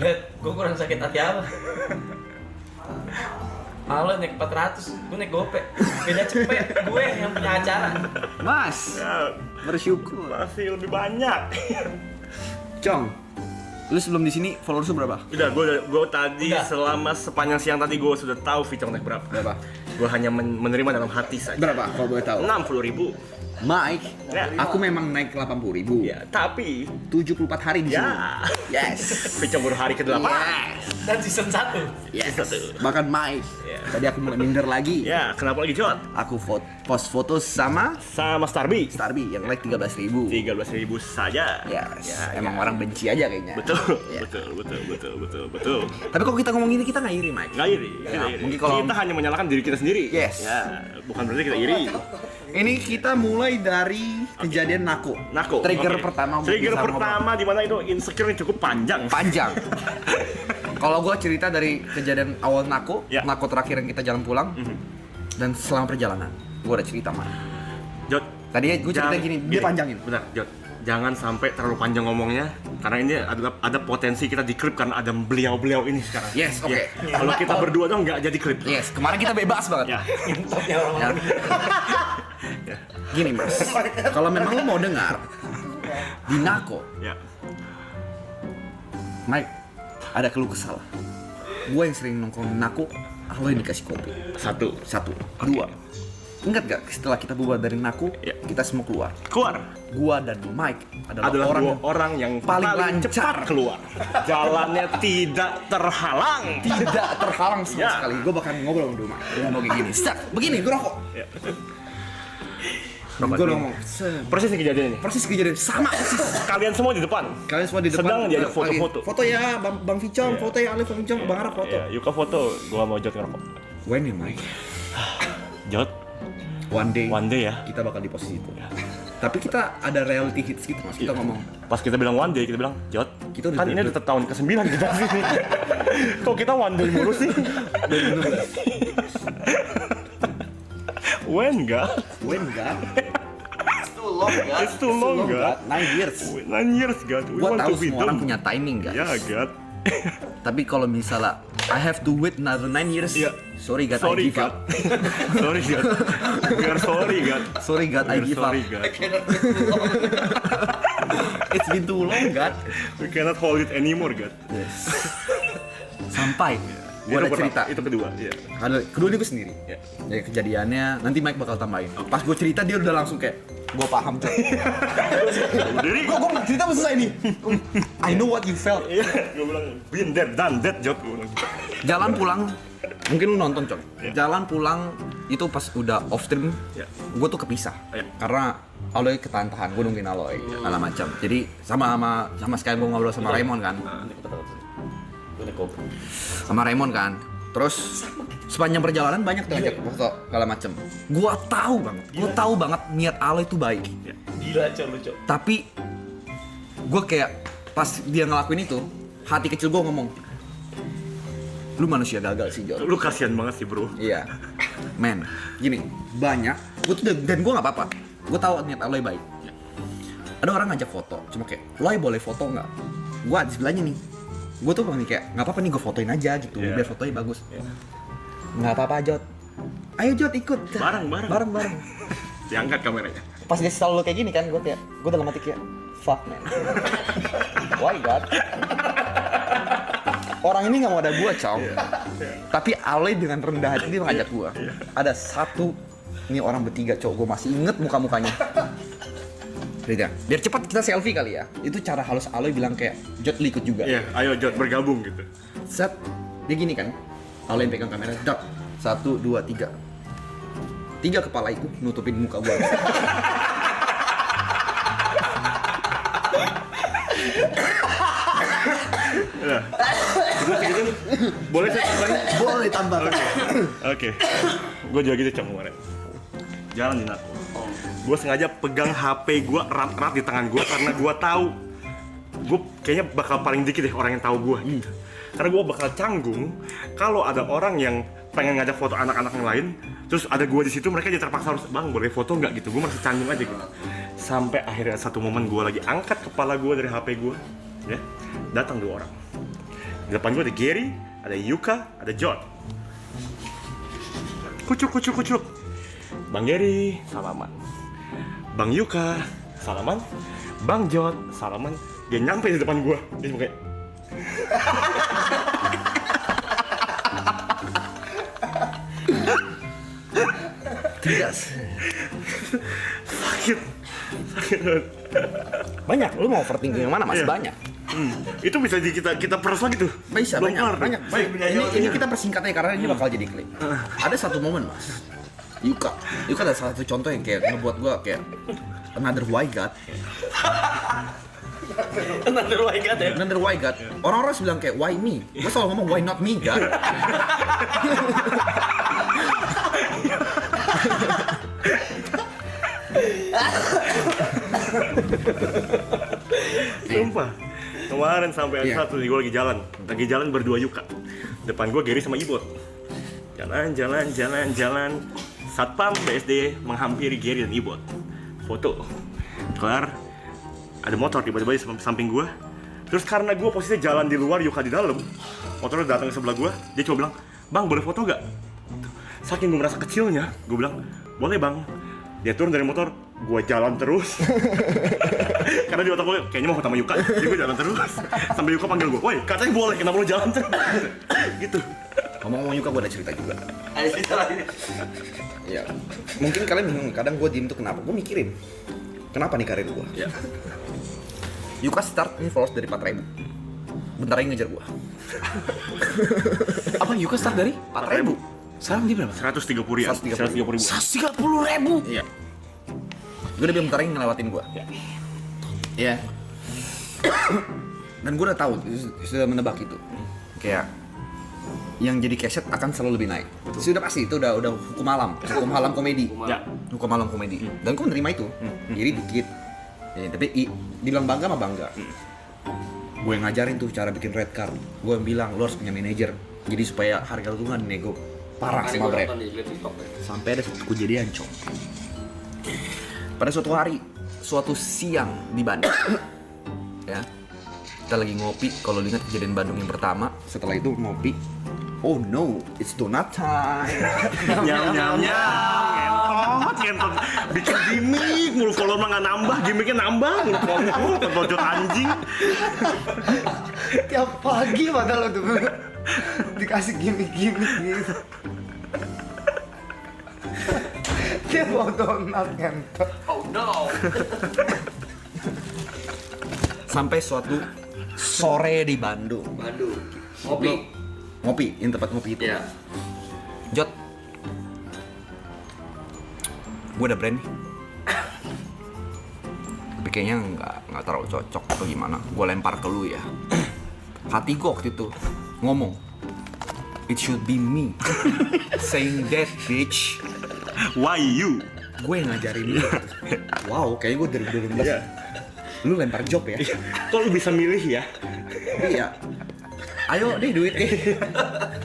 Lihat, gue kurang sakit hati apa? Malah naik 400, gue naik gope. Beda cepet, gue yang punya acara. Mas, Ya, bersyukur. masih lebih banyak. Cong, lu sebelum di sini followers lu berapa? Udah, gue tadi Udah. selama sepanjang siang tadi gue sudah tahu Vicong naik berapa. Berapa? Gue hanya menerima dalam hati saja. Berapa kalau boleh tahu? 60.000. Mike, Ya. aku memang naik 80.000. Ya, tapi 74 hari di sini. ya, Yes. Vicong baru hari ke-8. Yes. Dan season 1. Yes. Satu. Bahkan Mike. Ya. Tadi aku mulai minder lagi. Ya, kenapa lagi Jot? Aku post foto sama Sama Starby. Starby yang like 13.000. 13.000 saja. Yes. Ya, Emang ya. orang benci aja kayaknya. Betul, Ya. betul. Tapi kalau kita ngomong ini kita nggak iri, Mike. Nggak iri, Ya, kita iri. mungkin kalau- Kita hanya menyalahkan diri kita sendiri. Yes. Ya, bukan berarti kita iri. Ini kita mulai dari kejadian Nako. Nako. Trigger Oke. pertama gua Trigger bisa pertama di mana itu insecure yang cukup panjang. panjang. Kalau gue cerita dari kejadian awal Nako, Ya. Nako terakhir yang kita jalan pulang, dan selama perjalanan, gue ada cerita mah. Jot, Tadi gue cerita gini, dia panjangin. Benar, Jot. Jangan sampai terlalu panjang ngomongnya, karena ini ada potensi kita di klip karena ada beliau-beliau ini sekarang. Yes, oke. Ya. Kalau kita berdua dong nggak jadi klip. Yes, kemarin kita bebas banget. Ya. Ngintipnya orang-orang. Ya. Gini mas, kalau memang lo mau dengar di Nako, Ya. Mike, ada keluh kesal. Gue yang sering nongkrong di Nako, lo yang dikasih kopi. Satu. Dua. Ingat gak setelah kita bubar dari Nako, Ya. kita semua keluar. Keluar. Gua dan Mike adalah Adalah orang dua orang yang paling lancar. cepat keluar. Jalannya tidak terhalang. tidak terhalang sama Ya. sekali. Gue bahkan ngobrol sama Mike. Dia ngomong kayak gini. Set, begini gue rokok. Ya. Gue ngomong. Set. Persis nih kejadian ini. Persis kejadian sama persis. Kalian semua di depan. Kalian semua di depan. Sedang diajak Lagi, foto-foto. Foto ya, Bang Vicom, Iya. foto ya Alif, Bang Vicom, Bang Araf foto. Ya, Yuka foto. Gua mau Jot ngerokok. When ya Mike? Jot, One day ya. kita bakal di posisi itu. Tapi kita ada reality hits gitu mas. Kita Iya. ngomong. Pas kita bilang one day, kita bilang, Jot, Kita udah kan ini duduk. udah tahun ke-9 kita di sini. Kok kita one day mulu sih? 2016. When enggak? When enggak? It's too long, God. It's too long, God. 9 years. 9 years, God. We Gua want tahu to be semua orang done. punya timing guys. Ya, God. Tapi kalau misalnya I have to wait another 9 years. Iya. Sorry God, I Sorry, give God. up. Sorry, God. We are sorry, God. Sorry God, I We are give up. sorry, God. It's been too long God. We cannot hold it anymore, God. Yes. Sampai gue Itu ada pertama, cerita. Itu kedua, ya. Kedua ini gue sendiri. Ya. Dari kejadiannya nanti Mike bakal tambahin. Pas gue cerita dia udah langsung kayak gue paham tuh. Jadi, Gue cerita udah selesai nih. I know what you felt. iya, gue bilang, been there, done that, Jot. Gue bilang. Jalan pulang, mungkin lu nonton Cok. Ya. Jalan pulang itu pas udah off stream, Ya. gue tuh kepisah. Ya. Karena Aloy ketahan-tahan, gue nungguin Aloy, segala macam. Jadi sama sekalian gue ngobrol sama Raymond kan, Gue naik gope. sama Raymond kan. Terus sepanjang perjalanan banyak tuh ngajak foto segala macem. Gue tahu banget niat Aloy itu baik. Gila, Cok, lu, Cok. Tapi gue kayak pas dia ngelakuin itu, hati kecil gue ngomong, lu manusia gagal sih Jor. Lu kasihan banget sih, bro. Iya, men, gini banyak. Gue tuh dan gue nggak apa-apa. Gue tahu niat Aloy baik. Ada orang ngajak foto, cuma kayak, Loy boleh foto nggak? Gue di sebelahnya nih. Gue tuh nih kayak, nggak apa-apa nih gue fotoin aja gitu, Iya. biar fotonya bagus. Iya. Nggak apa-apa Jot. Ayo Jot ikut. Bareng. Diangkat kameranya. Pas dia selalu kayak gini kan, gue dalam hati kayak, fuck man. Why God? Orang ini nggak mau ada gue, Cong. Tapi Aloy dengan rendah hati dia ngajak gue. Ada satu, ini orang bertiga, Cok. Gue masih inget muka-mukanya. Biar cepat kita selfie kali ya. Itu cara halus Aloy bilang kayak, Jot lu ikut juga. Iya, ayo Jot bergabung gitu. Set, dia gini kan. Aloy yang pegang kamera, Jot. 1, 2, 3. 3 kepala itu nutupin muka gue. Nah, terus gitu, boleh saya tambahin? Boleh tambah. Oke. Gue juga gitu Cok kemarin. Jalan di Nako. Gue sengaja pegang HP gue erat-erat di tangan gue karena gue tahu gue kayaknya bakal paling dikit deh orang yang tahu gue gitu. Karena gue bakal canggung kalau ada orang yang pengen ngajak foto anak-anak yang lain, terus ada gue di situ, mereka jadi terpaksa harus, bang boleh foto nggak gitu. Gue masih canggung aja gitu. Sampai akhirnya satu momen gue lagi angkat kepala gue dari HP gue, ya datang 2 orang. Di depan gue ada Gary, ada Yuka, ada Jod. Kucuk. Bang Gary, salaman. Bang Yuka, salaman. Bang Jod, salaman. Dia nyampe di depan gue. Dia cuma kayak Tidak. sakit banget. Banyak. Lu mau overthinking yang mana? Masih Iya. banyak. Itu bisa kita peras lagi tuh. Bisa Belum banyak. kelar tuh. Banyak. Ini kita persingkatnya karena ini bakal jadi klip. Ada satu momen, Mas. Yuka ada salah satu contoh yang kayak ngebuat gua kayak another why God. Another why God. Orang-orang bilang kayak why me. Gua selalu ngomong why not me, God. Sumpah. Kemarin sampai ada Iya. satu nih, gue lagi jalan berdua Yuka. Depan gue Gary sama Ibot. Jalan. Satpam BSD menghampiri Gary dan Ibot. Foto. Kelar. Ada motor tiba-tiba di samping gue. Terus karena gue posisinya jalan di luar, Yuka di dalam, motornya datang ke sebelah gue. Dia cuma bilang, "Bang, boleh foto gak?" Saking gue merasa kecilnya, gue bilang, "Boleh bang." Dia turun dari motor, gue jalan terus. Karena di otak gue, kayaknya mau ketemu Yuka, jadi gue jalan terus. Sampai Yuka panggil gue, "Woi, katanya boleh, kenapa lo jalan terus?" Gitu. Ngomong-ngomong Yuka, gua ada cerita juga. Ada cerita lagi. Ya, mungkin kalian bingung, kadang gue diem tuh kenapa? Gue mikirin, kenapa nih karir gue? Ya. Yuka start ini followers dari 4.000. Bentar lagi ngejar gue. Apa Yuka start dari 4.000. sekarang dia berapa? 130 ribu. 130 ribu. 130.000. Iya. Gue udah bilang bentar lagi ngelewatin gue. Ya. Iya. Dan gue udah tahu, sudah menebak itu. Kayak yang jadi keset akan selalu lebih naik. Sudah pasti itu udah hukum alam komedi. Ya. Hukum alam komedi. Dan gue menerima itu. Jadi dikit. Ya, tapi dibilang bangga mah bangga. Gue yang ngajarin tuh cara bikin red card. Gue yang bilang lo harus punya manajer. Jadi supaya harga lu tuh nggak nego parah sama brand. Sampai ada suatu kejadian, Cong. Pada suatu hari, suatu siang di Bandung. Ya. Kita lagi ngopi, kalau lu ingat kejadian Bandung yang pertama, setelah itu ngopi. Oh no, it's donut time. Nyam. Ngentot. Bikin gimmick, mulu follower mah nggak nambah, gimmicknya nambah. Mulu pojok anjing. Tiap pagi padahal udah dikasih gimmick-gimmick gitu. Dia mau donat ngentot. Oh no. Sampai suatu sore di Bandung. Ngopi, ini tempat ngopi itu. Iya. Jod, gue ada brand nih. Tapi kayaknya nggak terlalu cocok atau gimana. Gue lempar ke lu ya. Hati gue waktu itu ngomong, it should be me saying that bitch. Why you? Gue yang ngajarin lu. Wow, kayaknya gue dari 2012. Iya. Lu lempar job ya? Kok lu bisa milih ya? Iya. Ayo deh duit deh.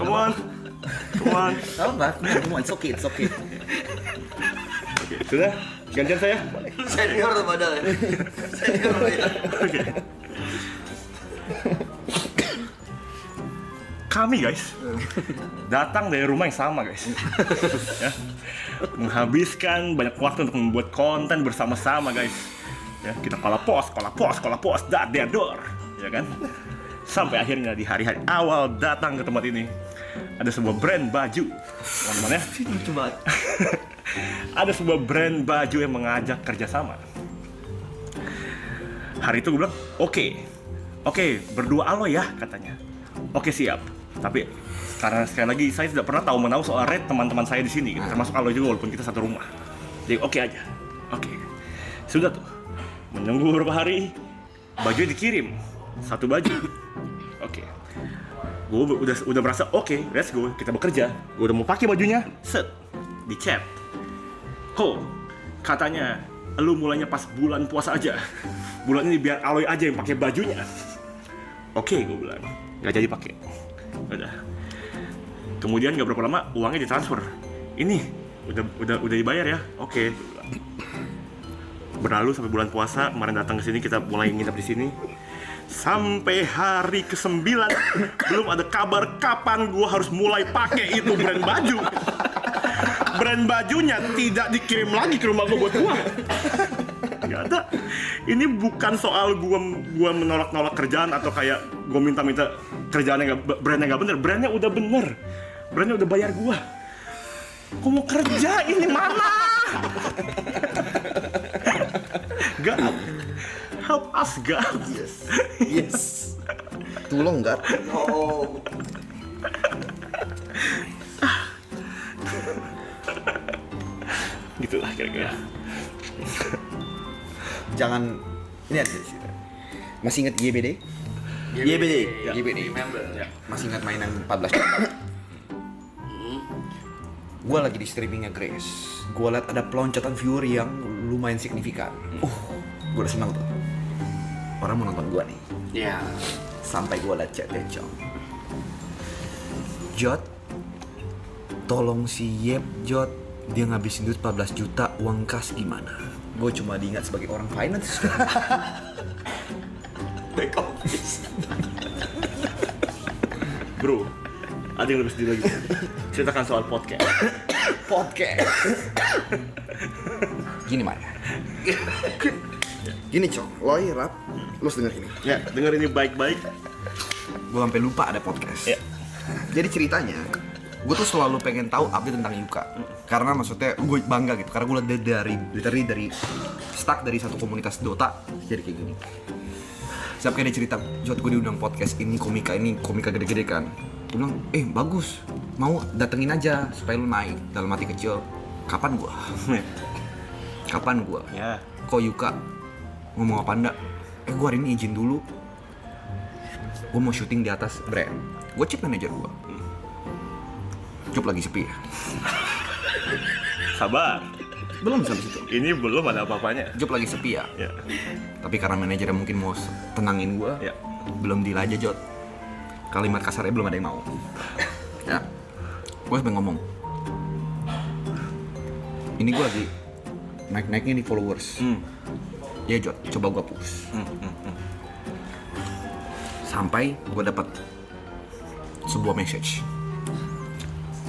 Come on. Tahu nggak? Semua it's okay. Oke, sudah. Gantian saya. Senior tuh padahal ya. Senior ya. Oke. Kami guys datang dari rumah yang sama guys. Ya. Menghabiskan banyak waktu untuk membuat konten bersama-sama guys. Ya, kita kala pos, dador, ya kan? Sampai akhirnya di hari-hari awal datang ke tempat ini ada sebuah brand baju, teman-teman ya. Lucu banget. Ada sebuah brand baju yang mengajak kerjasama. Hari itu gue bilang, oke, berdua alo ya katanya. Oke siap. Tapi karena sekali lagi saya tidak pernah tahu menau soal rate teman-teman saya di sini, gitu. Termasuk alo juga walaupun kita satu rumah. Jadi oke aja. Oke. Sudah tuh. Menunggu beberapa hari, baju dikirim. Satu baju. Oke. Gue udah merasa oke, let's go, kita bekerja. Gue udah mau pakai bajunya, set, di chat. Katanya lu mulainya pas bulan puasa aja. Bulan ini biar Aloy aja yang pakai bajunya. Oke, gue bilang. Gak jadi pakai. Udah. Kemudian gak berapa lama uangnya ditransfer. Ini udah dibayar ya. Oke, gue bilang. Berlalu sampai bulan puasa, kemarin datang ke sini kita mulai nginep di sini. Sampai hari ke-9 belum ada kabar kapan gue harus mulai pakai itu brand baju. Brand bajunya tidak dikirim lagi ke rumah gue buat gue. Gak ada. Ini bukan soal gue menolak-nolak kerjaan atau kayak gue minta-minta kerjaannya brandnya nggak bener. Brandnya udah bener. Brandnya udah bayar gue. Gue mau kerja ini mana? God, help us God. Yes. Tolong God. Oh. Gitulah kira-kira. Jangan ini ada sih. Masih ingat GBD? YBD. GBD. Remember. Masih ingat mainan 14 juta? Gue lagi di streamingnya Grace. Gue liat ada peloncotan viewer yang lumayan signifikan. Gue udah senang tuh. Orang mau nonton gue nih. Iya. Sampai gue liat chatnya Cong. Jot, tolong si Yep Jot, dia ngabisin duit 14 juta uang kas gimana? Gue cuma diingat sebagai orang finance. Back office. Bro, ada yang lebih sedih lagi. Ceritakan soal podcast. Podcast. Gini Mar. Gini Cong, lo rap, lo denger ini. Ya, denger ini baik-baik. Gue sampai lupa ada podcast. Ya. Jadi ceritanya, gue tuh selalu pengen tahu update tentang Yuka. Karena maksudnya gue bangga gitu. Karena gue liat dia dari stuck dari satu komunitas Dota jadi kayak gini. Sampai dia cerita, Jod gue diundang podcast ini komika gede-gede kan. Gue bilang, bagus, mau datengin aja supaya lu naik. Dalam hati kecil, kapan gua? Kapan gua? Ya. Kok Yuka ngomong apa enggak? Gua hari ini izin dulu. Gua mau syuting di atas brand. Gua chip manager gua. Job lagi sepi ya. Sabar. Belum sampai situ. Ini belum ada apa-apanya. Job lagi sepi ya. Ya. Tapi karena manajernya mungkin mau tenangin gua, Ya. belum deal aja Jod. Kalimat kasarnya belum ada yang mau. Ya. Gua sampai ngomong. Ini gua lagi naik-naiknya di followers. Ya Jod, coba gua push. Sampai gua dapat sebuah message.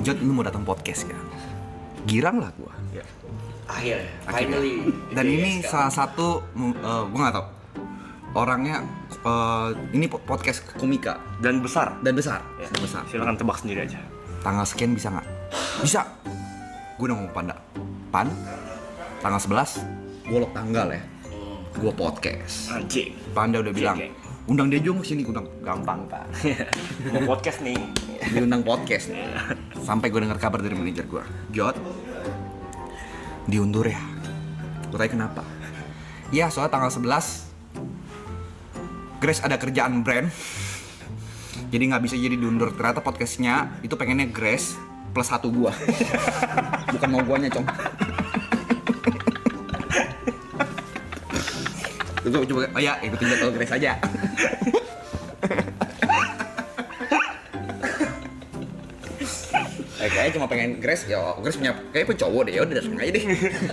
Jod, lu mau datang podcast ya? Girang lah gua. Ya. Akhirnya, Akhirnya. finally. Dan ini salah satu, gue nggak tahu orangnya. Ini podcast komika Dan besar. dan besar, Ya. dan besar. Silakan tebak sendiri aja. Tanggal sekian bisa nggak? Bisa. Gue udah ngomong Panda. Pan, tanggal 11, gue lock tanggal ya. Gue podcast. Anjing. Panda udah bilang, Cek. undang dia juga sini, undang. Gampang pak. Mau podcast nih. Diundang podcast nih. Sampai gue dengar kabar dari manajer gue, Jod, diundur ya. Gue tanya kenapa? Ya soalnya tanggal 11 Grace ada kerjaan brand, jadi nggak bisa jadi diundur. Ternyata podcastnya itu pengennya Grace plus 1 gua. Bukan mau guanya Cong. Coba, oh ya ikutin jadwal Grace aja. Kayaknya cuma pengen Grace, ya Grace punya kayaknya cowok deh, ya udah datang aja deh.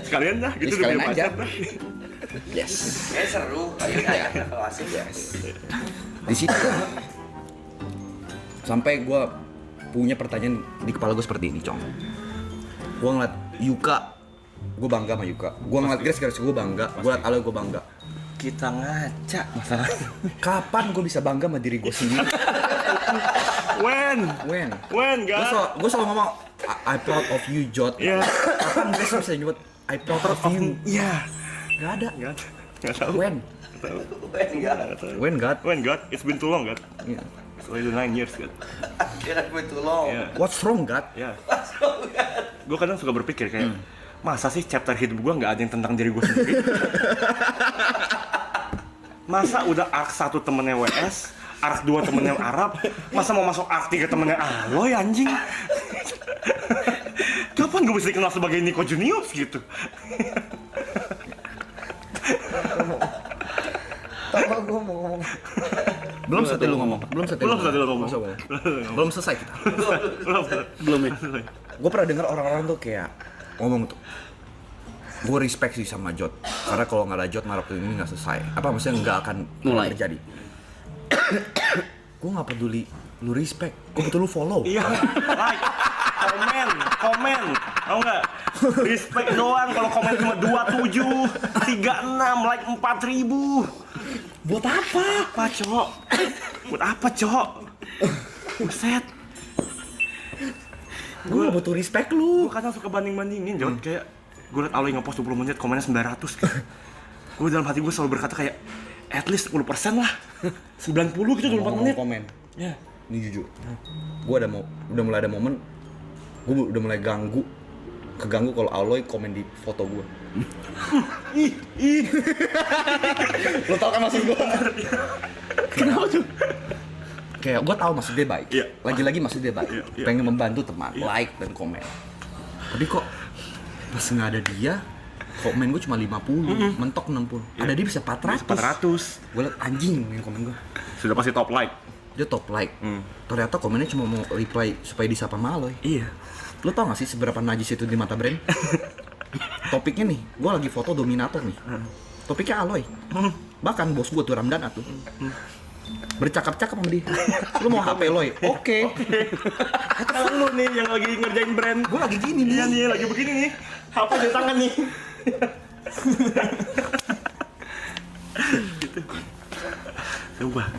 Sekalian dah, Jadi gitu sekalian udah punya aja. pacar dah. Yes. Kayak seru, Ya. asik. Yes. Di situ sampai gue punya pertanyaan di kepala gue seperti ini, Cong. Gue ngeliat Yuka, gue bangga sama Yuka. Gue ngeliat Grace, gue bangga. Gue ngeliat Aloy, gue bangga. Kita ngaca masalahnya. Kapan gue bisa bangga sama diri gue sendiri? When, guys. Gue selalu ngomong, I proud of you, Jod. Iya. Kapan Grace bisa nyebut I proud of you? Iya. Gak ada. Nggak tahu. When? Nggak tahu. When, God? When, God? It's been too long, God. Yeah. It's already 9 years, God. Kira gue tuh long. Iya. What's wrong, God? Ya. Gue kadang suka berpikir kayak, masa sih chapter hidup gue nggak ada yang tentang diri gue sendiri? Masa udah arc 1 temennya WS, arc 2 temennya Arab, masa mau masuk arc 3 temennya Aloy anjing? Kapan gue bisa dikenal sebagai Nico Junius gitu? Tahu gue mau ngomong. Belum selesai lu ngomong. Belum selesai Belum ngomong. Belum selesai kita. Belum ya? Gue pernah dengar orang-orang tuh kayak ngomong tuh, gue respect sih sama Jod, karena kalau nggak ada Jod ngarep ini nggak selesai. Apa maksudnya nggak akan Mulai. terjadi. Gue nggak peduli lu respect, gue betul lu follow. Iya, like, komen, tau nggak? Respect doang, kalau komen cuma 27, 36, like 4.000. Buat apa? Apa, Cok? Buat apa, Cok? Buset. Gue nggak butuh respect lu. Gue kadang suka banding-bandingin, Jod. Kayak gue liat Aloy ngepost 20 menit, komennya 900 gitu. Gue dalam hati gue selalu berkata kayak at least 10% lah. 90 gitu 24 menit. Komen. Ya. Ini jujur. Gue udah mulai ada momen, gue udah mulai keganggu kalau Aloy komen di foto gue. Ih. Lo tau kan maksud gue? Kenapa tuh? Kayak gue tahu maksud dia baik. Iya. Lagi-lagi maksud dia baik. Iya. Pengen membantu teman, Iya. like dan komen. Tapi kok pas nggak ada dia, komen gue cuma 50, mentok 60. Ada dia bisa 400. 400. Gue liat anjing yang komen gue. Sudah pasti top like. Dia top like. Ternyata komennya cuma mau reply supaya disapa sama Aloy. Iya. Lo tau gak sih seberapa najis itu di mata brand? Topiknya nih, gue lagi foto Dominator nih. Topiknya Aloy. Bahkan bos gue tuh Ramdana tuh. Bercakap-cakap sama dia. Lu mau HP Loy? Oke. Lu nih yang lagi ngerjain brand. Gue lagi gini nih. Iya nih, lagi begini nih. HP di tangan nih. Gitu. Coba.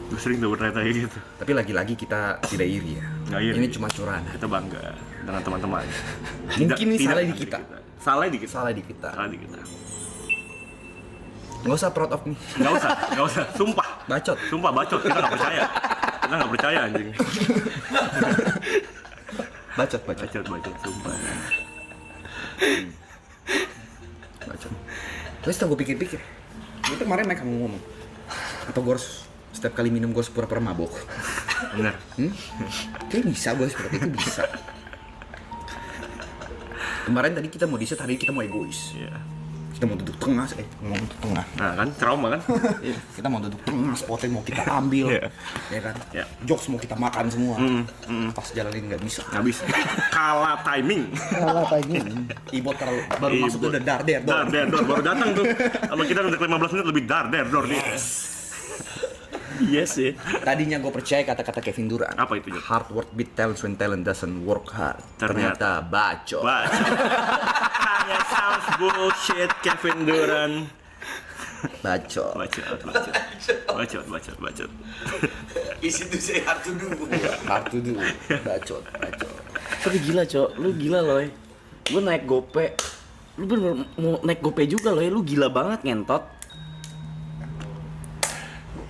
Gue sering tuh bertanya kayak gitu. Tapi lagi-lagi kita tidak iri ya. Nggak iri. Ini cuma curahan. Kita bangga dengan teman-teman. Mungkin ini salah di kita. Salah di kita. Salah di kita. Salah di kita. Nggak usah proud of me. Nggak usah. Sumpah. Bacot. Sumpah bacot. Kita nggak percaya. Kita nggak percaya anjing. Bacot. Bacot. Sumpah. Bacot. Terus setelah gue pikir-pikir, itu kemarin Mike kamu ngomong, apa gue harus setiap kali minum gue harus pura-pura mabok? Bener. Kayak bisa gue seperti itu bisa. Kemarin tadi kita mau di-set, hari ini kita mau egois. Iya. Kita mau duduk tengah, ngomong duduk tengah. Nah kan trauma kan? Kita mau duduk tengah, spotnya mau kita ambil, Iya. ya kan? Iya. Jokes mau kita makan semua. Pas jalanin nggak bisa. Nggak bisa. Kalah timing. Kalah tanya. Ibot baru masuk tuh udah dar. Baru datang tuh. Sama kita udah 15 menit lebih dar nih. Iya sih. Tadinya gue percaya kata-kata Kevin Durant. Apa itu, Jod? Hard work beat talent when talent doesn't work hard. Ternyata bacot. Hanya sounds bullshit Kevin Durant. Bacot. Bacot. Isi tuh saya hard to do. Hard to do. Bacot. Tapi gila, Cok. Lu gila, Loy. Lu naik gope. Lu bener mau naik gope juga, Loy. Lu gila banget ngentot.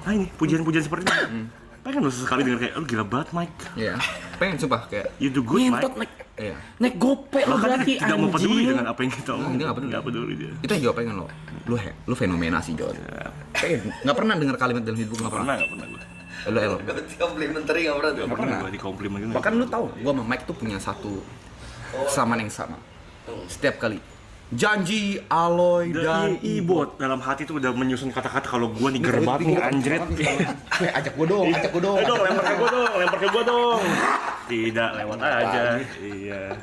Nah ini pujian-pujian seperti ini. Pengen lu sesekali denger kayak, lu gila banget Mike. Iya. Pengen sumpah kayak. You do good Ngentot Mike. Iya. naik gope lu Bahkan berarti dia tidak mau peduli anjing. dengan apa yang kita omongin. Dia nggak peduli. dia. Itu yang jawab pengen lo. Lu fenomena sih Jod. Pengen. Nggak pernah dengar kalimat dalam hidup nggak pernah. Nggak pernah gue. Lo. Berarti complimentary nggak pernah tuh. Nggak pernah gue dikomplimen gitu. Bahkan lu tahu, gua sama Mike tuh punya satu kesamaan yang sama. Setiap kali janji Aloy dan Ibot dalam hati tuh udah menyusun kata-kata kalau gua nih gerbat nih anjret. Ajak gua dong. Ayo dong, lempar ke gua dong. Tidak, lewat aja. Iya.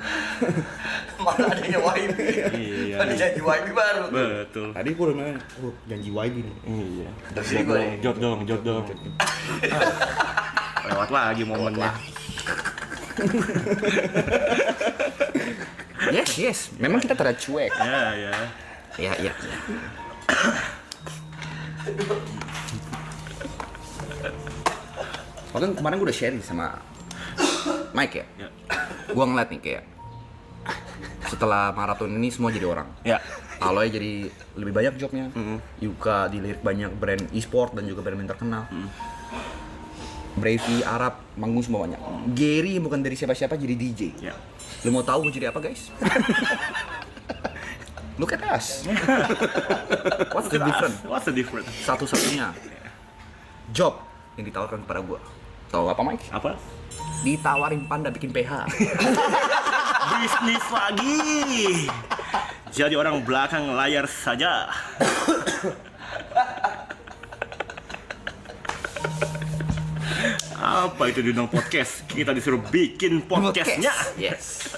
Malah adanya YB. Iya. Ada janji YB baru. Betul. Tadi gua udah main, janji YB nih. Iya. Terus gue Jod dong. Lewat lagi momennya. Yes. Memang kita terlalu cuek. Ya. Iya. Bahkan kemarin gue udah sharing sama Mike ya. Ya. Gue ngeliat nih kayak setelah maraton ini semua jadi orang. Ya. Aloy jadi lebih banyak jobnya. Yuka dilirik banyak brand e-sport dan juga brand terkenal. Bravey, Arab, manggung semua banyak. Gary bukan dari siapa-siapa jadi DJ. Ya. Lu mau tahu gue jadi apa guys? Look at us. What's the difference? Satu-satunya job yang ditawarkan kepada gue. Tahu apa Mike? Apa? Ditawarin Panda bikin PH. Bisnis lagi. Jadi orang belakang layar saja. Apa itu diundang podcast? Kita disuruh bikin podcastnya. Yes.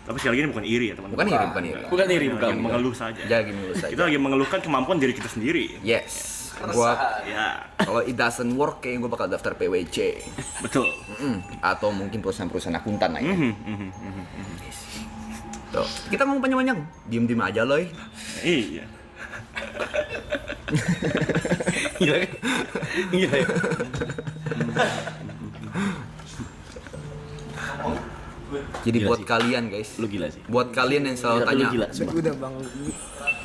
Tapi sekali lagi ini bukan iri ya teman-teman. Bukan iri, bukan iri. Bukan iri, bukan. Yang mengeluh saja. Jadi menurut saya. Kita lagi mengeluhkan kemampuan diri kita sendiri. Yes. Gua Ya, kalau it doesn't work kayaknya gue bakal daftar PwC. betul. Atau mungkin perusahaan-perusahaan akuntan lah ya. Yes. Tuh, kita ngomong panjang-panjang. Diem-diem aja loh. Iya. Gila kan? Gila ya. Jadi Gila buat sih. kalian guys, Lu gila sih. buat kalian yang selalu Lu tanya, gila, sumpah. Udah bang.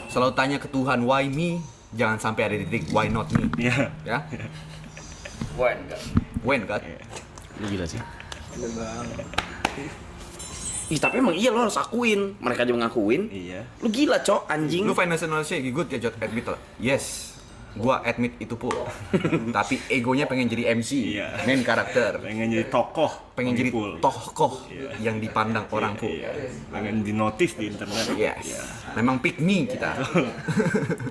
selalu tanya ke Tuhan why me, jangan sampai ada di titik why not me, Iya. ya? When God? Lu gila sih. Udah bang. Ih, tapi emang iya lo harus akuin. Mereka juga ngakuin. Iya. Lu gila, Cok, anjing. Lu financial knowledge good ya, Jod, admit lah. Yes, gua admit itu pun. Tapi egonya pengen jadi MC, Iya. main karakter, Pengen jadi tokoh, pengen jadi pengepul. tokoh Iya. yang dipandang orang pun. Iya. Pengen dinotis di internet. Yes, Iya. memang pick me kita.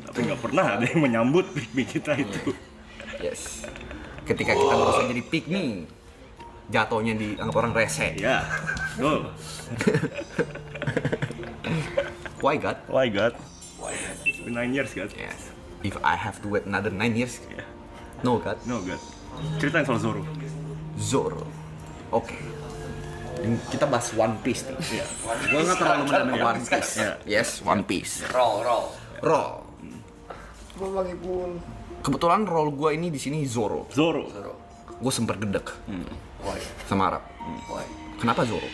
Tapi nggak pernah ada yang menyambut pick kita itu. Yes, ketika kita berusaha jadi pick me, jatuhnya dianggap orang rese. Iya. Betul. Why God? Why God? It's been 9 years, God. Yes. If I have to wait another 9 years, Iya. no God. No, God. Ceritain soal Zoro. Zoro. Oke. Kita bahas One Piece nih. Iya. Gue nggak terlalu mendalami One Piece. Iya. Yes, One Piece. Roll. Gue pakai pool. Kebetulan role gue ini di sini Zoro. Zoro. Gue sempet gedek sama Arab. Kenapa Zoro?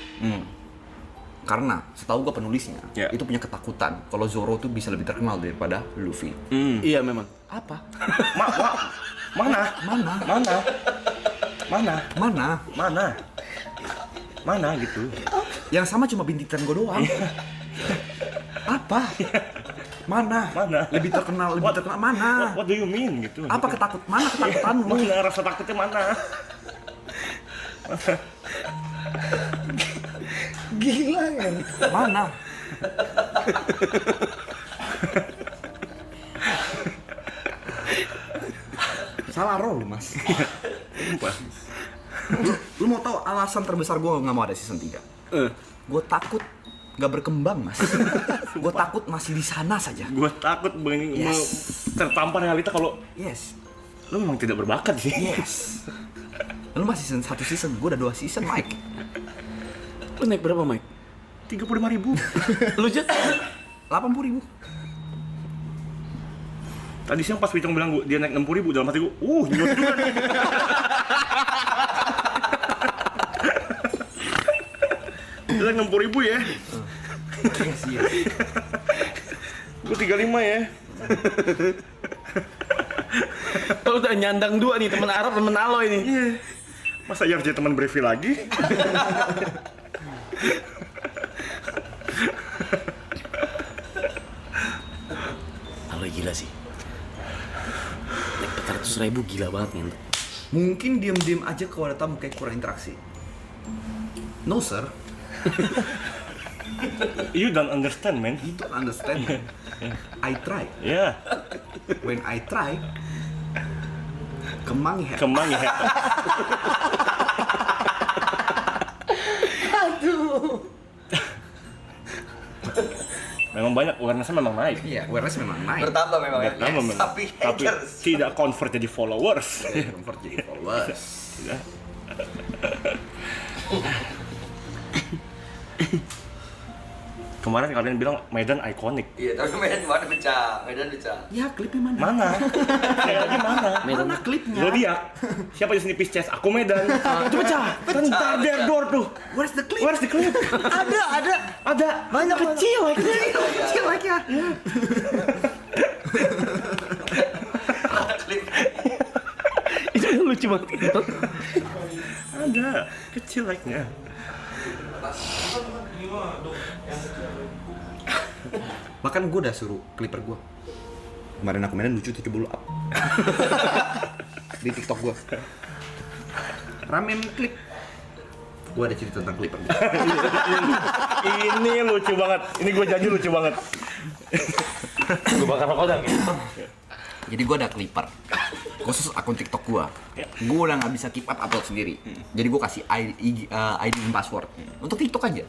Karena setahu gue penulisnya Ya. itu punya ketakutan kalau Zoro tuh bisa lebih terkenal daripada Luffy. Iya, memang. Apa? Mana? Mana? Mana? Mana? Mana? Mana? Mana gitu? Yang sama cuma bintitan gue doang. Apa? Mana? Mana? Lebih terkenal mana? What do you mean gitu? Apa mana ketakutanmu? Mana rasa takutnya mana? Gila kan? Mana? Salah role Mas. Sumpah. Lu mau tahu alasan terbesar gue nggak mau ada season 3? Gue takut nggak berkembang Mas. Gue takut masih di sana saja. Gue takut tertampar realita kalau Yes. lu memang tidak berbakat sih. Yes. Lu masih satu season, gue udah 2 season, Mike. Lu naik berapa, Mike? 35.000. Lu Jat? 80.000. Tadi siang pas Picong bilang dia naik 60.000 dalam hati gue, nyut juga nih. Dia naik 60.000 ya. Yes, yes. Gue 35 ya. Lu udah nyandang dua nih, temen Arab, temen Aloy nih. Iya. Masa ya harus jadi teman Brevi lagi? Aloy gila sih. Naik 400.000 gila banget nih. Mungkin diem-diem aja kalau ada tamu kayak kurang interaksi. No sir, You don't understand, man. you don't understand. I try. Ya, When I try, kemang ya. kembang ya. Memang banyak, awareness-nya memang naik. Iya, awareness memang naik. Bertambah memang ya. Bertambah memang. Tapi Tapi haters. tidak convert jadi followers. Convert jadi followers. Tidak. Kemarin kalian bilang Medan ikonik. Iya, tapi Medan mana pecah, Medan pecah. Ya, klipnya mana? Mana? Kayak lagi mana? Mana klipnya? Zodiak. Siapa di sini Pisces? Aku Medan. Itu pecah. Tentang der door tuh. Where's the clip? Where's the clip? Ada. Banyak kecil like-nya. Kecil like ya. Klip. Itu lucu banget. Ada. Kecil like-nya. Bahkan gue udah suruh clipper gue. Kemarin aku Medan lucu 70 up. Di TikTok gue. Ramen klip. Gue ada cerita tentang clipper gue. Ini lucu banget. Ini gue janji lucu banget. Gue bakar rokok dah. Jadi gue ada clipper. Khusus akun TikTok gue. Gue udah nggak bisa keep up upload sendiri. Jadi gue kasih ID dan password. Untuk TikTok aja.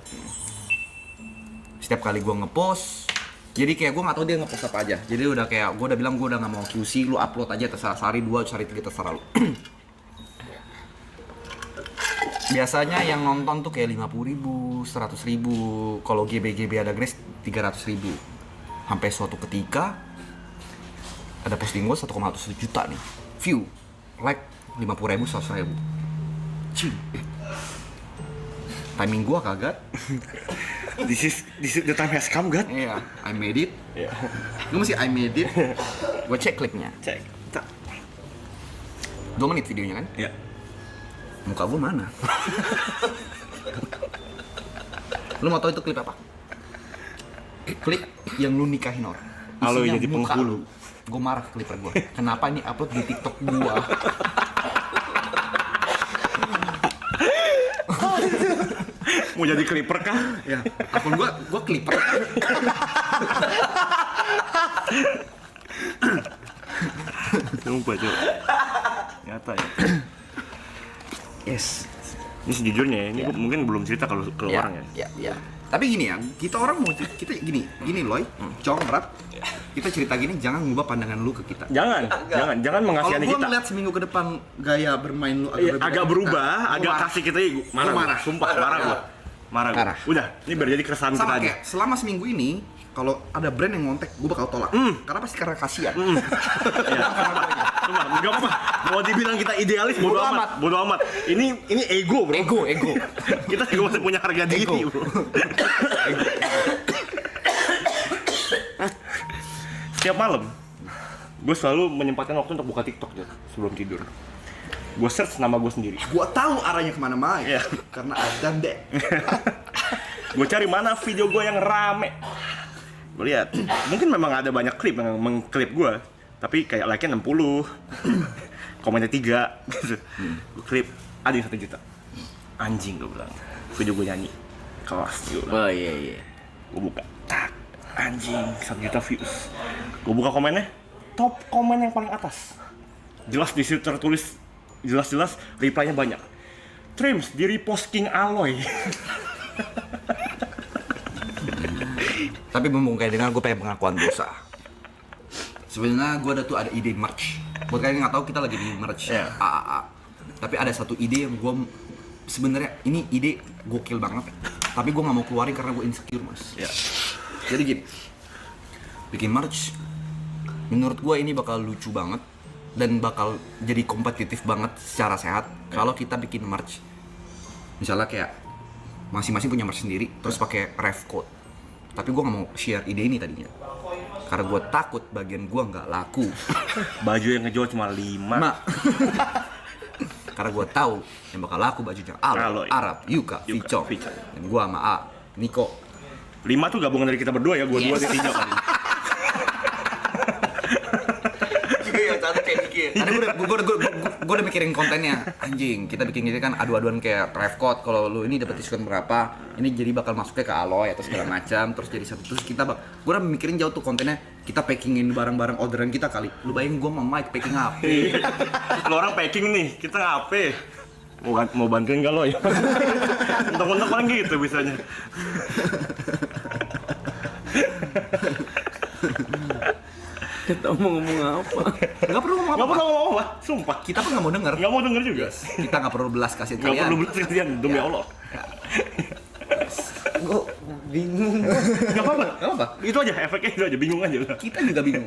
setiap kali gue ngepost, jadi kayak gue nggak tahu dia ngepost apa aja. Jadi udah kayak gue udah bilang gue udah nggak mau QC, lu upload aja terserah, sehari 2, sehari 3 terserah lu. Biasanya yang nonton tuh kayak 50.000, 100.000. Kalau GB ada grace 300.000. Sampai suatu ketika ada posting gue 1,1 juta nih view, like 50.000, 100.000. Cing. Timing gue kagak. This is the time has come, God. Iya, I made it. Iya. Lu mesti I made it. Gue cek klipnya. Cek. 2 menit videonya kan? Iya. Muka gue mana? Lu mau tahu itu klip apa? Klip yang lu nikahin orang. Halo, Isinya jadi muka penghulu. lu. Gue marah ke clipper gue. Kenapa ini upload di TikTok gue? Mau jadi clipper kah? Ya, akun gue clipper. Sumpah, Cok. Nyata ya. Yes. Ini sejujurnya ya, ini gua mungkin belum cerita kalau ke orang ya. Ya. Tapi gini ya, kita orang mau kita gini Loy, Cong, Rap. Kita cerita gini, jangan ngubah pandangan lu ke kita. Jangan Kalau mengasihani gua kita. ngeliat seminggu ke depan gaya bermain lu Iya, berbeda agak kita, berubah, gua agak marah. kasih kita marah. Gua marah. Sumpah, marah gua. Marah. Udah, ini biar jadi keresahan kita Sama aja. kayak selama seminggu ini, kalau ada brand yang ngontek, gue bakal tolak. Karena pasti karena kasihan. Iya. Cuma enggak apa-apa. Mau dibilang kita idealis bodo Bodo amat. Bodo amat. Ini ego, Bro. Ego. Kita juga masih punya harga diri, Bro. Setiap malam gue selalu menyempatkan waktu untuk buka TikTok Jod, sebelum tidur. Gue search nama gue sendiri. Gue tahu arahnya kemana-mana. Iya. Karena ada deh. Gue cari mana video gue yang rame. Gue lihat, mungkin memang ada banyak klip yang mengklip gue, tapi kayak like-nya 60, komennya 3 gitu. Gue klip, ada yang 1 juta. Anjing, gue bilang. Video gue nyanyi. Kelas, gue bilang. Oh iya. Gue buka, tak, anjing, 1 juta views. Gue buka komennya, top komen yang paling atas. Jelas di situ tertulis, jelas reply-nya banyak. Trims, di repost King Aloy. Tapi membungkai dengan gue pengen pengakuan dosa. Sebenarnya gue ada ide merch. Buat kalian yang nggak tahu, kita lagi di merch AAA. Tapi ada satu ide yang gue sebenarnya ini ide gokil banget. Tapi gue nggak mau keluarin karena gue insecure, Mas. Ya. Jadi gini, bikin merch. Menurut gue ini bakal lucu banget dan bakal jadi kompetitif banget secara sehat kalau kita bikin merch. Misalnya kayak masing-masing punya merch sendiri, terus pakai ref code. Tapi gue nggak mau share ide ini tadinya, karena gue takut bagian gue nggak laku. Baju yang ngejual cuma 5. Karena gue tahu yang bakal laku bajunya Aloy, Arab, Yuka, Vicong, dan gue sama A, Niko. 5 tuh gabungan dari kita berdua ya, gue 2 di Tinjau kan. Yang satu kayak dikit. Tadi gue udah mikirin kontennya. Anjing, kita bikin ini kan adu-aduan kayak ref code. Kalau lu ini dapat diskon berapa, ini jadi bakal masuknya ke Aloy atau segala macam. Terus jadi satu, terus kita gue udah mikirin jauh tuh kontennya. Kita packingin barang-barang orderan kita kali. Lu bayangin gue sama Mike packing apa? Kalau orang packing nih, kita ngapain? Mau bantuin gak lo ya? Untung-untung kan gitu bisanya. Kita mau ngomong apa? Nggak perlu ngomong Gak apa. perlu ngomong apa, sumpah. Kita pun nggak mau denger. Gak mau denger juga. Kita nggak perlu belas kasih Gak kalian. perlu belas kalian, demi Ya. Allah. Gue bingung. Gak apa-apa. Nggak apa. Itu aja, efeknya itu aja, bingung aja lah. Kita juga bingung.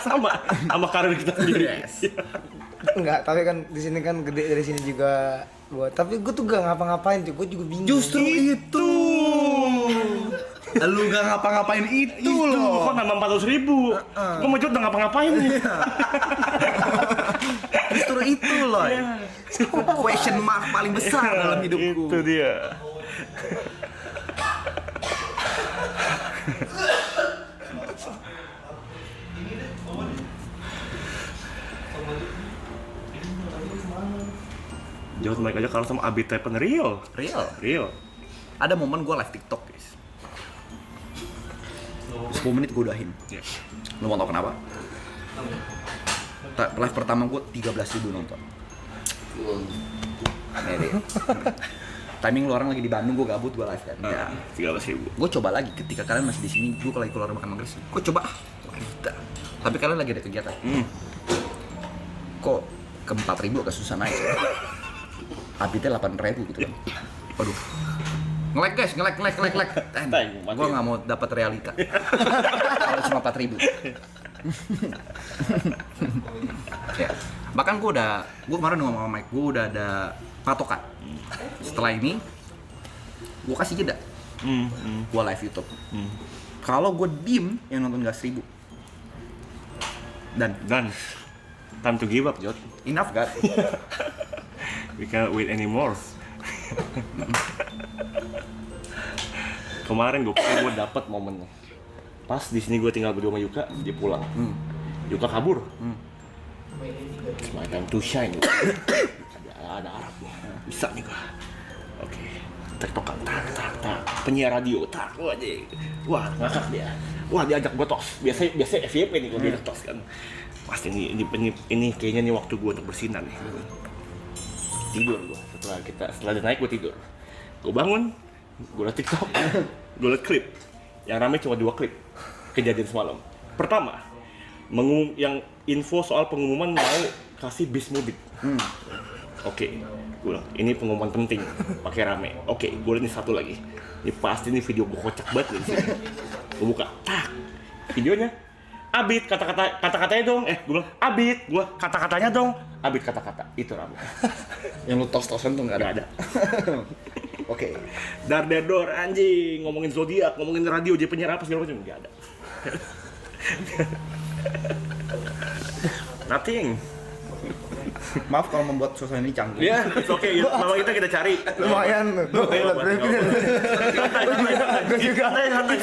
sama karir kita sendiri. Yes. Enggak, tapi kan di sini kan gede dari sini juga gua. Tapi gue tuh gak ngapa-ngapain tuh, gue juga bingung. Justru itu. Lu gak ngapa-ngapain itu loh. Kok nambah 400.000? Gue mau udah ngapa-ngapain nih. Justru itu loh. Question mark paling besar dalam hidupku. Itu dia. Jauh naik aja kalau sama Abi Tepen real. Real. Ada momen gue live TikTok guys. 10 menit gue udahin. Iya. Lu mau tau kenapa? Live pertama gue 13.000 nonton. Nih, Timing lu orang lagi di Bandung, gue gabut, gue live kan. Ya. 13.000. Gue coba lagi ketika kalian masih di sini, gue lagi keluar makan mageres. Gue coba kita. Tapi kalian lagi ada kegiatan. Kok ke 4.000 agak susah naik ya? Update-nya 8.000 gitu kan. Waduh. Nge-lag guys, nge-lag. Gue nggak mau dapat realita. Kalau cuma 4.000. Ya. Bahkan gue kemarin ngomong sama Mike, gue udah ada patokan. Setelah ini, gue kasih jeda. Gue live YouTube. Kalau gue diem, yang nonton gak 1.000. Dan Time to give up, Jod. enough gak? We can't wait anymore. Kemarin gue dapet momennya. Pas di sini gue tinggal berdua sama Yuka, dia pulang. Yuka kabur. It's my time to shine. ada Arab nih. Bisa nih gue. Oke. Tektokan, tak. Penyiar radio, tak. Wah, ngakak dia. Wah, diajak gue tos. Biasa FYP nih kalau dia tos kan. Pasti ini kayaknya nih waktu gue untuk bersinar nih. Tidur gue setelah dia naik gue tidur. Gue bangun, gue liat TikTok, gue liat klip. Yang rame cuma 2 klip kejadian semalam. Pertama, yang info soal pengumuman mau kasih bis mudik. Oke, gue bilang ini pengumuman penting, pakai rame. Oke, gue liat nih satu lagi. Ini pasti nih video gue kocak banget di sini. Gue buka, tak, videonya. Abid kata-katanya dong. Gue bilang Abid, gua kata-katanya dong. Abid kata-kata, itu rame. Yang lu tos-tosan tuh nggak ada. Oke. Dar anjing, ngomongin zodiak, ngomongin radio, jadi penyiar apa segala macam nggak ada. Nothing. Maaf kalau membuat suasana ini canggung. Ya, it's okay. Lama kita cari. Lumayan. Gue juga. Santai.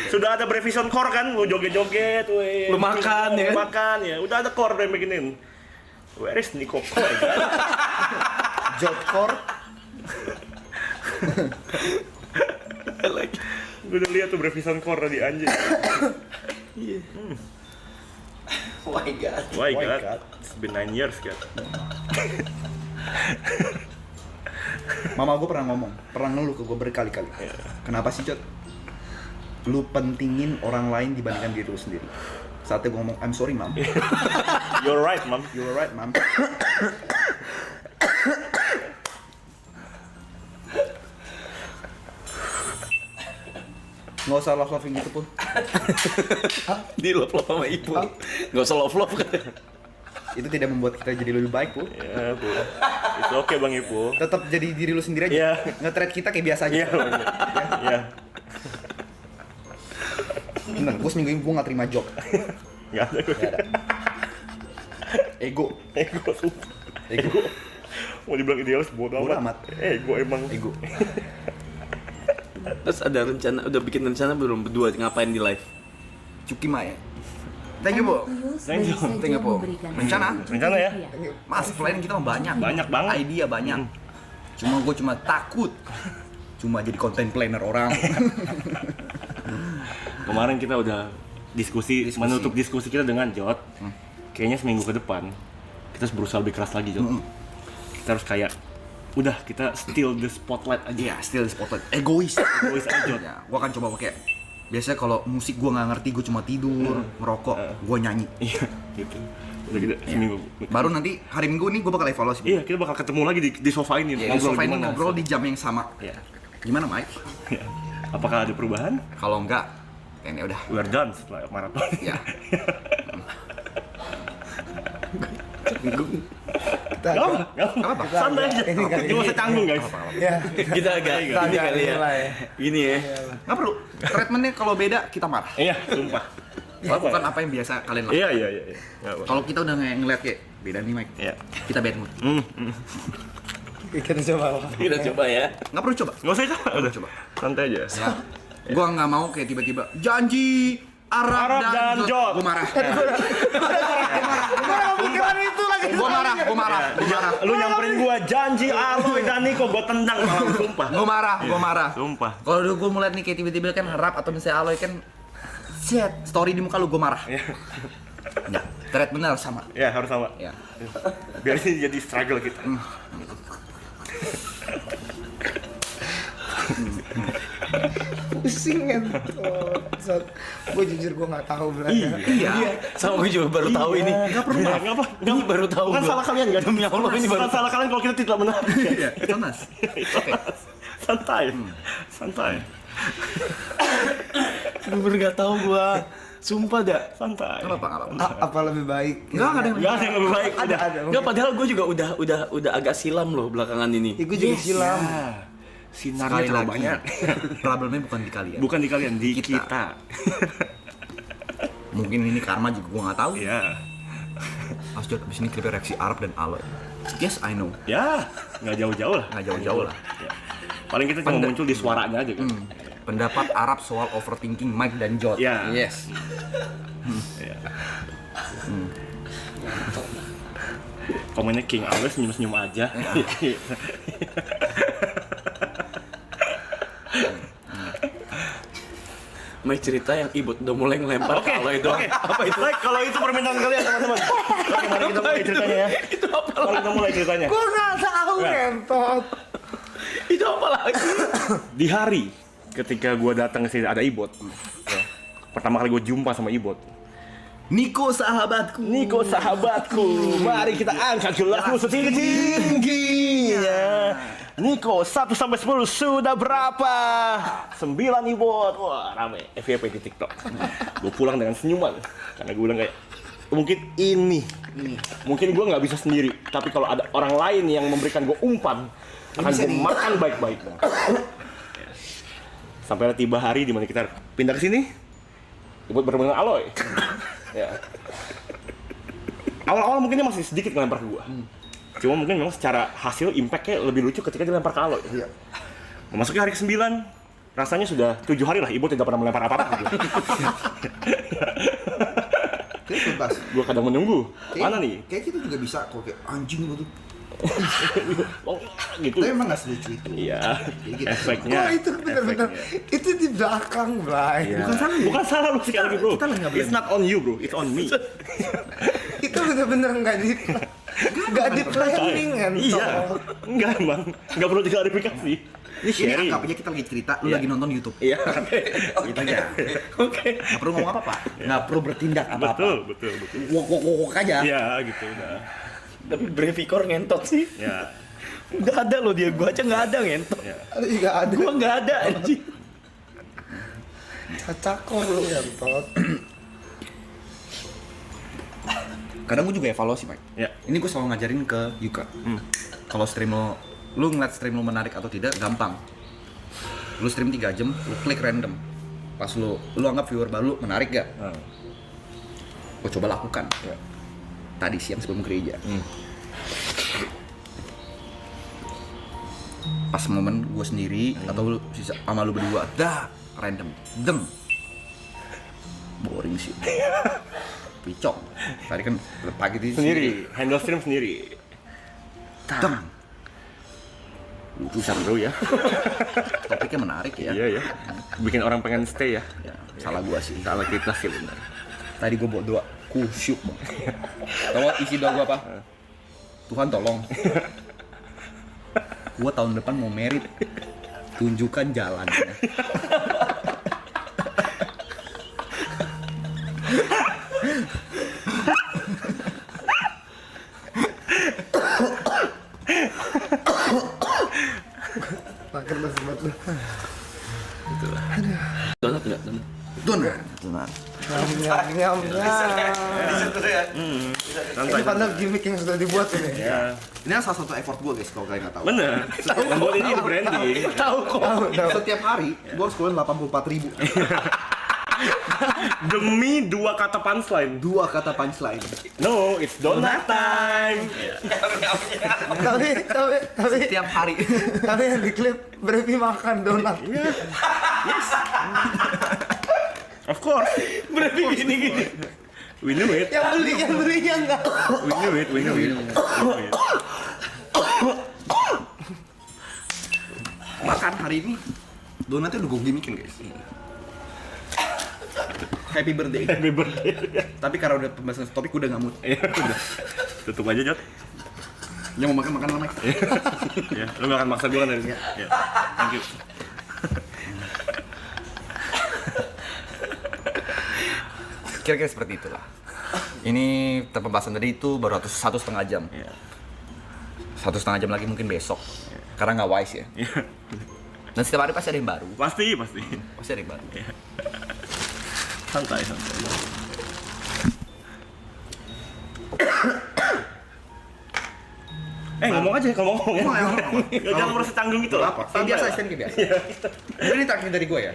Sudah ada Brevision Core kan, lu joget-joget, weh. Lu makan ya. Makan ya. Udah ada core yang bikinin. Where is Nico Core? Jokor. Gue udah lihat tuh Brevision Core di anjing. Oh my god. Why God? It's been 9 years kan. Mama gue pernah ngeluh ke gue berkali-kali. Kenapa sih, Cot? Lu pentingin orang lain dibandingkan diri lu sendiri. Saatnya gue ngomong, I'm sorry, Mam. You're right, Mom. You're right, Mam. Nggak usah love-loving gitu pun. Di love sama ibu. Nggak usah love kan. Itu tidak membuat kita jadi lebih baik, Bu. Ya, Bu. Itu oke, Bang Ibu. Tetap jadi diri lu sendiri aja. Iya. Nge-treat kita kayak biasa aja. Iya, Iya. Bener, gue seminggu ini gue gak terima job. Nggak ada gue. Ego. Sumpah. Ego. Mau dibilang idealis, bodo amat. Ego emang. Ego. Terus ada rencana, udah bikin rencana belum berdua ngapain di live? Cuki Maya. Thank you, Bu. Thank you. Thank you, Bu. Rencana? Rencana ya? Mas, planning kita mah banyak. Banyak banget. Idea banyak. Gue cuma takut. Cuma jadi content planner orang. Kemarin kita udah diskusi, menutup diskusi kita dengan Jod. Kayaknya seminggu ke depan kita harus berusaha lebih keras lagi, Jod. Kita harus kayak udah kita steal the spotlight aja. Iya, still di spotlight. Egois. Egois aja, Jod. Ya, gue akan coba pakai. Biasanya kalau musik gue nggak ngerti, gue cuma tidur, ngerokok, gue nyanyi. Iya, gitu. Udah gitu seminggu. Baru nanti hari Minggu nih gue bakal evaluasi. Iya, kita bakal ketemu lagi di sofa ini. Ya, di sofa ini gimana. ngobrol di jam yang sama. Iya. Gimana, Mike? Iya. Apakah ada perubahan? Kalau enggak, kayaknya udah. We are done setelah maraton. Ya. Kita Gak apa-apa. Santai aja. Ini kali Gak usah canggung, guys. ya. Kita agak Kita gini agak kali ya. nilai. Gini ya. Nggak perlu. Treatmentnya kalau beda kita marah. Iya, sumpah. Lakukan apa yang biasa kalian lakukan. Iya. Nggak apa. Kalau kita udah ngeliat kayak beda nih, Mike. Iya. Kita bad mood. Kita coba. Kita coba ya. Nggak perlu coba. Nggak usah coba. Udah Coba. Santai aja. Ya. Gua nggak mau kayak tiba-tiba janji Arab dan Jod. Gua marah. Pikiran itu lagi. Gua marah. Lu nyamperin gua janji Aloy dan Niko gua tendang malam, sumpah. Gua marah. Sumpah. Kalau dulu gua mulai nih kayak tiba-tiba kan Arab atau misalnya Aloy kan set story di muka lu gua marah. Iya. Ya, treatmentnya harus sama. Ya, harus sama. Ya. Biar ini jadi struggle kita. Pusing kan. Gue jujur gue nggak tahu belajar. Iya, sama gue juga baru tahu ini. Nggak perlu maaf. Nggak apa. Ini baru tahu Bukan gua. salah kalian nggak? Demi Allah ini baru Bukan salah kalian kalau kita tidak benar. Iya, itu Mas. Santai, santai, Bener nggak tahu gua. Sumpah dah. santai. Enggak apa-apa. Apa lebih baik? Enggak ada yang Nggak ada yang lebih baik. Ada. Enggak, padahal gue juga udah agak silam loh belakangan ini. Gue juga silam. Sinarnya Sekali terlalu lagi. banyak. Problemnya bukan di kalian. Bukan di kalian, di Kita. kita. Mungkin ini karma juga gua nggak tahu. Ya, Asjad abis ini klipnya reaksi Arab dan Aloy. Yes, I know. ya, nggak jauh-jauh lah. Nggak jauh-jauh lah. Ya. Paling kita cuma muncul di suaranya aja kan. Pendapat Arab soal overthinking Mike dan Jod. Ya. Yes. Ya. Komennya King Always senyum-senyum aja. Mike cerita yang Ibut udah mulai ngelempar Oke, kalau itu. oke. Apa itu? Baik, kalau itu permintaan kalian teman-teman. Oke, mari kita mulai ceritanya ya. Itu apa Mari kita mulai ceritanya. Gue nggak tahu kentot. Itu apa lagi? Di hari ketika gua datang ke sini ada Ibot. Ya. Pertama kali gua jumpa sama Ibot. Niko sahabatku. Niko sahabatku, mari kita angkat gelasmu setinggi-tingginya. Niko, 1 sampai 10 sudah berapa? 9 Ibot. Wah, rame. FYP di TikTok. Gue pulang dengan senyuman karena gue bilang kayak mungkin ini. Mungkin gue nggak bisa sendiri, tapi kalau ada orang lain yang memberikan gue umpan, akan gue makan baik-baik. Sampai tiba hari di mana kita pindah ke sini. Ibot bermain dengan Aloy. Ya. Awal-awal mungkin dia masih sedikit ngelempar ke gua. Cuma mungkin memang secara hasil impactnya lebih lucu ketika dia lempar ke Aloy. Iya. Memasuki hari ke-9, rasanya sudah 7 hari lah Ibu tidak pernah melempar apa-apa gitu. Kayak bebas. Gua kadang menunggu. Mana nih? Kayak kita juga bisa kok kayak anjing gitu. Oh, gitu. Tapi emang nggak selucu itu. Iya. Kayak gitu. Efeknya. Wah itu bener-bener. Itu di belakang, Blay. Iya. Bukan salah lu sekali lagi, Bro. Kita nggak It's not on you, Bro. It's on me. Itu bener-bener nggak di planning kan. Iya. Enggak emang. Enggak perlu diklarifikasi. Ini Ini sharing. anggap aja kita lagi cerita, lu Iya. lagi nonton YouTube. Iya. Gitu aja. Oke. Nggak perlu ngomong apa-apa. Nggak perlu bertindak apa-apa. Betul. Wok aja. Iya, gitu udah. Tapi Brevikor ngentot sih. Ya. Nggak ada loh dia, gua aja nggak ada ngentot. Ada juga ada. Gua nggak ada anjing. Kacakor lu kentot. Kadang gue juga evaluasi, Mike. Ya. Ini gue selalu ngajarin ke Yuka. Kalau stream lu ngeliat stream lu menarik atau tidak, gampang. Lu stream 3 jam, lu klik random. Pas lu anggap viewer baru menarik gak? Gue coba lakukan. Ya. Tadi siang sebelum gereja. Pas momen gue sendiri atau lu sama lu berdua, dah random, deng. Boring sih. Picok. Tadi kan pagi di Sendiri, handle stream sendiri. Deng. Lucu seru ya. Topiknya menarik ya. Iya ya. Bikin orang pengen stay ya. Ya, salah gua sih. Salah kita sih benar. Tadi gua bawa doa kusyuk, Bang. Tahu isi doa gua apa? Tuhan tolong. Gua tahun depan mau merit. Tunjukkan jalannya. Makan bahasa batu. Donat nggak? Donat. Donat. Nyam. Santai. Ini padahal gimmick yang sudah dibuat ini. Ya. Ini salah satu effort gue guys kalau kalian nggak tahu. Bener. Membuat ini branding. Tahu kok. Setiap hari gue harus keluarin 84.000. Demi 2 kata punchline. 2 kata punchline. No, it's donut time. Tapi Tiap hari. tapi yang di klip Brevi makan donat. Of course. Berarti gini. We knew it. Yang belinya enggak. We knew it. We knew it. Makan hari ini donatnya udah gue gimmickin, guys. Happy birthday. Happy birthday. Tapi karena udah pembahasan topik udah nggak mood. Ya udah. Tutup aja, Jot. Yang mau makan lah, Mike. Ya, lu gak akan maksa gue kan dari sini. Ya. Thank you. Kira-kira seperti itulah. Ini pembahasan tadi itu baru 1,5 jam. Iya. 1,5 jam lagi mungkin besok. Karena nggak wise ya. Dan setiap hari pasti ada yang baru. Pasti. Pasti ada yang baru. Santai. Ngomong aja, ngomong. Jangan merasa canggung gitu lah. Kayak biasa, kayak biasa. Ini terakhir dari gue ya.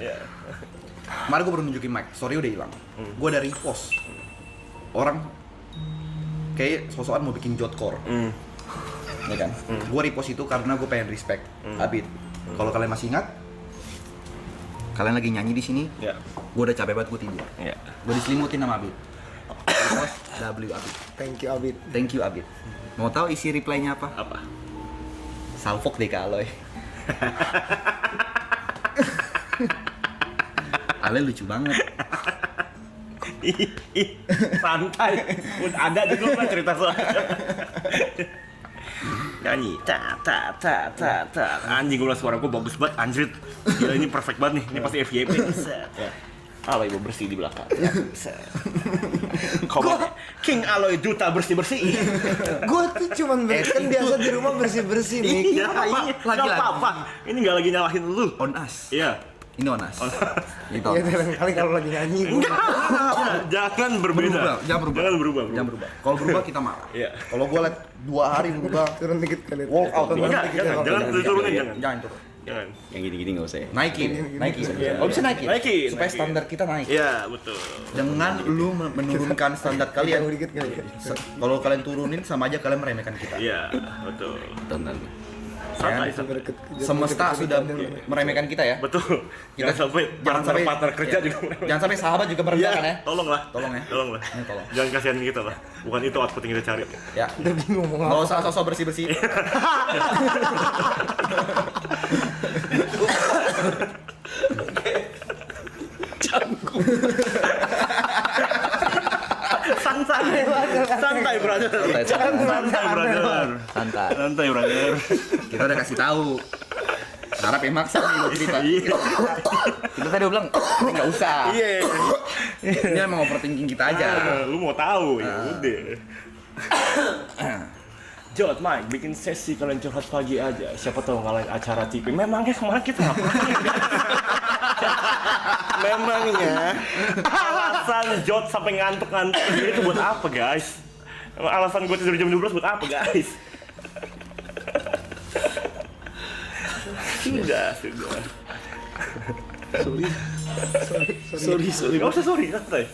Kemarin gue baru nunjukin mic, story udah hilang. Gue ada repost. Orang kayak sosokan mau bikin jotcore. Ya kan? Gue repost itu karena gue pengen respect Abid. Kalau kalian masih ingat, kalian lagi nyanyi di sini. Iya. Gue udah capek banget, gue tidur. Iya. Gue diselimutin sama Abid. Repost W Abid. Thank you Abid. Thank you Abid. Mau tahu isi reply-nya apa? Apa? Salfok deh Kak Aloy. Ale lucu banget. Santai. Udah ada juga kan cerita soalnya. Nyanyi ta anjing, gue suara gue bagus banget anjrit. Gila, ini perfect banget nih. Ini pasti FYP. Aloy gue bersih di belakang. King Aloy duta bersih-bersih. Gue tuh cuman kan biasa di rumah bersih-bersih nih. Iya, nggak apa-apa. Ini nggak lagi nyalahin lu. On us. Iya. Ini on us. Gitu. Iya, kali kalau lagi nyanyi. Jangan berbeda. Jangan berubah. Jangan berubah. Jangan berubah. Kalau berubah kita marah. Iya. Kalau gue liat 2 hari berubah, Turun dikit kali. walk out. Enggak, jangan turunin, jangan. Jangan turun. Jangan. Yang gini-gini nggak usah ya. Naikin. Kalau bisa naikin. Naikin. Supaya standar kita naik. Iya, betul. Dengan lu menurunkan standar kalian. Dikit kali. Kalau kalian turunin sama aja kalian meremehkan kita. Iya, betul. Tonton. Santai. Semesta sudah meremehkan kita ya. Betul. Kita- Jangan sampai jangan sampai- partner kerja juga. Jangan sampai sahabat juga meremehkan ya. Tolonglah. Tolong ya. Tolonglah. Ini tolong. Jangan kasihan kita lah. Bukan itu output yang kita cari. Ya. Udah bingung mau Nggak ngapa. usah sosok bersih-bersih. Santai. Santai, brother. Santai, brother. Santai. Santai, brother. Kita udah kasih tahu. Harap yang maksa nih lo cerita. Iya. Kita tadi udah bilang, ini nggak usah. Iya. Ini emang overthinking kita aja. Lu mau tahu ya udah. Jod, Mike, bikin sesi kalian curhat pagi aja. Siapa tahu ngalahin acara TV. Memangnya kemarin kita ngapain? Memangnya alasan Jod sampai ngantuk-ngantuk itu buat apa, guys? Emang alasan gue tidur jam 12 buat apa, guys? Sudah. Sorry. Gak usah sorry, santai.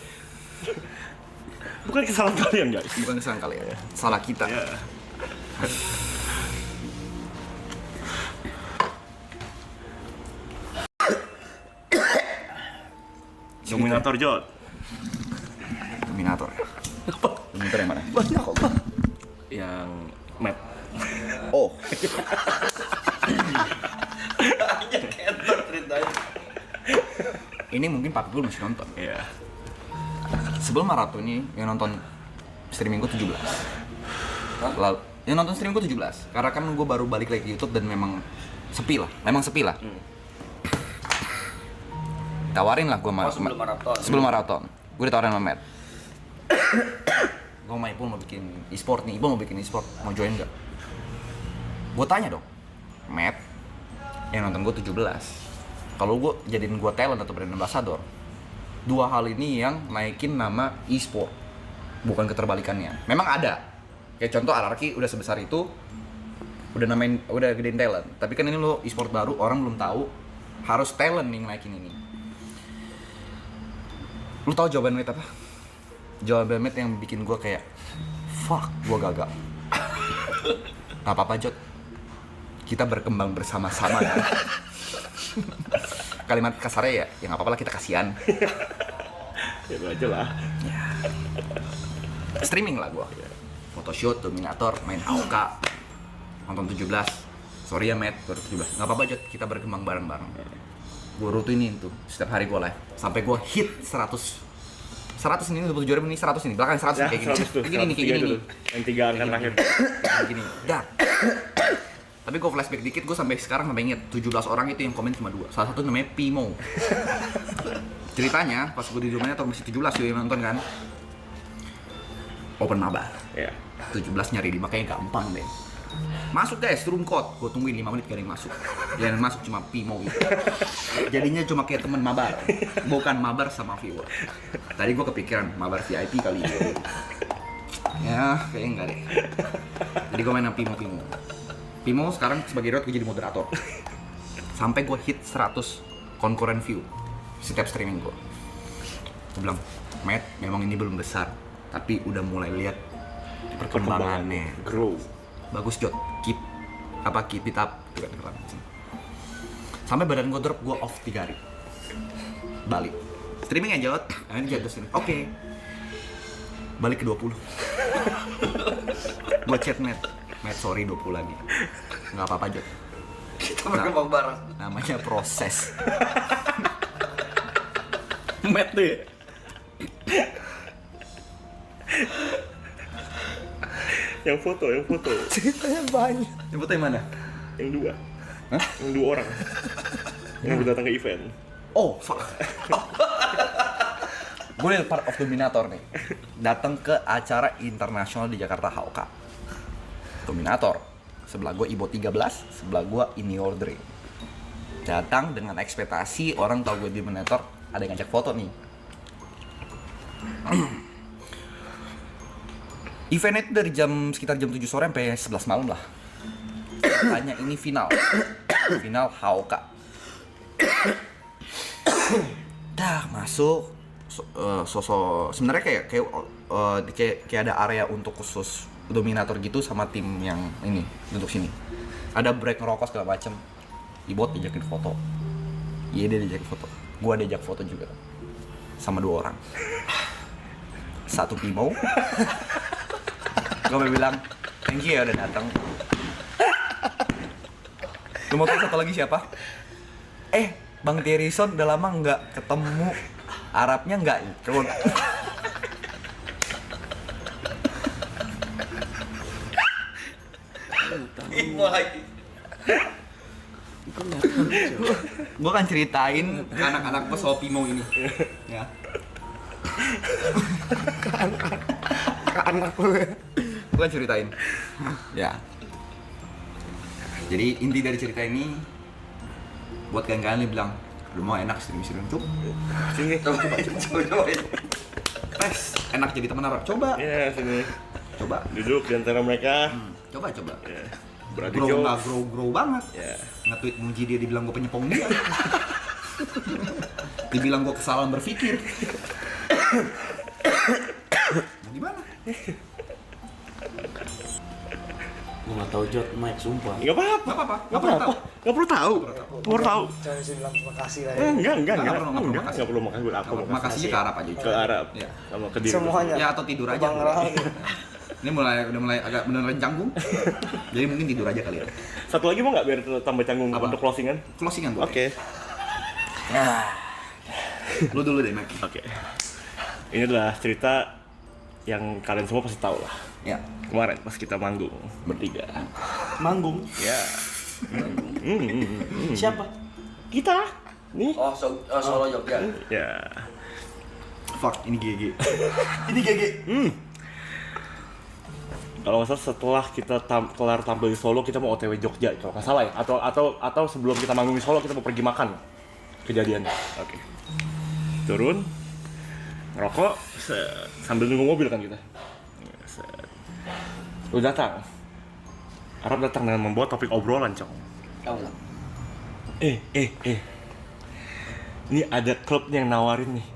Bukan kesalahan kalian, guys. Bukan kesalahan kalian, salah kita. Ya. Dominator Jod. Dominator. Dominator yang mana? Banyak kok. Yang map. Oh, ini mungkin Papi Gul masih nonton. Iya. Sebelum maraton ini yang nonton streaming gue 17. Lalu yang nonton streaming gue 17. Karena kan gue baru balik lagi ke YouTube dan memang sepi lah. Tawarin lah gue sebelum maraton. Gue ditawarin sama Matt. Gue sama Ipul mau bikin e-sport nih. Ipul mau bikin e-sport, mau join nggak? Gue tanya dong, Matt, yang nonton gue 17. Kalau gue jadiin gue talent atau brand ambassador, dua hal ini yang naikin nama e-sport, bukan keterbalikannya. Memang ada, kayak contoh Ararki udah sebesar itu, udah gedein talent. Tapi kan ini lo e-sport baru, orang belum tahu, harus talent nih naikin ini. Lu tahu jawaban Matt apa? Jawaban Matt yang bikin gue kayak, fuck, gue gagal. Gak apa-apa Jod, kita berkembang bersama-sama ya. Kalimat kasarnya ya nggak apa-apa lah, kita kasihan. Ya itu aja lah. Streaming lah gua. Photoshoot, Dominator, main AOK, nonton 17. Sorry ya Matt, baru 17. Nggak apa-apa Jod, kita berkembang bareng-bareng. Gua rutinin tuh, setiap hari gua live. Sampai gua hit 100 ini, 27 ini, 100 ini, belakang 100 Ya, kayak gini. 100 tuh, Kayak gini 103 itu nih. tuh. Yang 3 angka terakhir. Kayak gini. Dah. Tapi gue flashback dikit, gue sampai sekarang sampai inget 17 orang itu yang komen cuma 2. Salah satu namanya Pimo. Ceritanya pas gue di rumahnya tahun masih 17 gue nonton kan. Open mabar. Ya. 17 nyari di makanya gampang deh. Masuk guys, room code. Gue tungguin 5 menit gak ada yang masuk. Yang masuk cuma Pimo gitu. Jadinya cuma kayak temen mabar. Bukan mabar sama viewer. Tadi gue kepikiran mabar VIP kali ya. Ya, kayaknya enggak deh. Jadi gue main sama Pimo. Pimo sekarang sebagai road gue jadi moderator. Sampai gue hit 100 concurrent view setiap streaming gue. Gue bilang, Matt, memang ini belum besar, tapi udah mulai lihat perkembangannya. Grow. Bagus Jod, keep it up. Sampai badan gue drop, gue off 3 hari. Balik. Streaming ya Jod, ini Jod sini. Oke. Balik ke 20. Gue chat Matt, sorry 20 lagi. Nggak apa-apa Jod. Kita berkembang bareng. Namanya proses. Matt tuh ya. Yang foto. Ceritanya banyak. Yang foto yang mana? Yang 2. Hah? Yang 2 orang. Yang udah datang ke event. Oh, fuck. Gue part of Dominator nih. Datang ke acara internasional di Jakarta HOK. Dominator. Sebelah gue Ibo 13, sebelah gue In Your Dream. Datang dengan ekspektasi orang tahu gue Dominator, ada yang ngajak foto nih. Event itu dari sekitar jam 7 sore sampai 11 malam lah. Tanya ini final. Final HOK. Dah masuk. Sebenarnya kayak ada area untuk khusus Dominator gitu sama tim yang ini duduk sini. Ada break ngerokok segala macem. Ibot diajakin foto. Iya dia diajakin foto. Gua diajak foto juga. Sama 2 orang. Satu Pimo. Gue bilang, thank you ya udah datang. Lu mau tahu satu lagi siapa? Bang Terison udah lama nggak ketemu. Arabnya nggak ikut. Imo lagi. Gue kan ceritain ke anak-anak gue soal Pimo ini. Ya. Ke anak lu. Gue ceritain. Ya. Jadi inti dari cerita ini buat kalian-kalian yang bilang lu mau enak stream-stream coba. Sini. Coba. Enak jadi teman Arab. Coba. Ya, sini. Coba. Duduk di antara mereka. Coba. Ya. Berarti Grow nggak grow banget. Ya. Nge-tweet muji dia, dibilang gue penyepong dia. Dibilang gue kesalahan berpikir. Mau gimana? Gue nggak tahu Jod, Mike, sumpah. Enggak apa-apa. Nggak apa-apa. Enggak apa-apa. Enggak perlu tahu. Perlu tahu. Cuma bisa bilang terima kasih lah ya. Enggak Nggak perlu makasih. Enggak perlu makasih buat aku. Makasihnya ke Arab aja. Ke Arab. Ya. Sama ke diri. Semuanya. Ya atau tidur aja. Bang Rahel. Ini udah mulai agak beneran canggung. Jadi mungkin tidur aja kali ya. Satu lagi mau nggak biar tambah canggung Apa? untuk closingan? Closingan boleh. Oke. Lu dulu deh, Mike. Oke. Ini adalah cerita yang kalian semua pasti tahu lah. Ya. Kemarin pas kita manggung bertiga. Manggung. Ya. Siapa? Kita. Nih. Oh, Solo Jogja. Ya. Fuck, ini GG. Ini GG. Kalau nggak salah setelah kita kelar tampil di Solo kita mau OTW Jogja kalau nggak salah ya, atau sebelum kita manggung di Solo kita mau pergi makan kejadiannya. Oke. Turun ngerokok sambil nunggu mobil kan kita. Lu datang. Arab datang dengan membawa topik obrolan, Cong. Ini ada klub yang nawarin nih.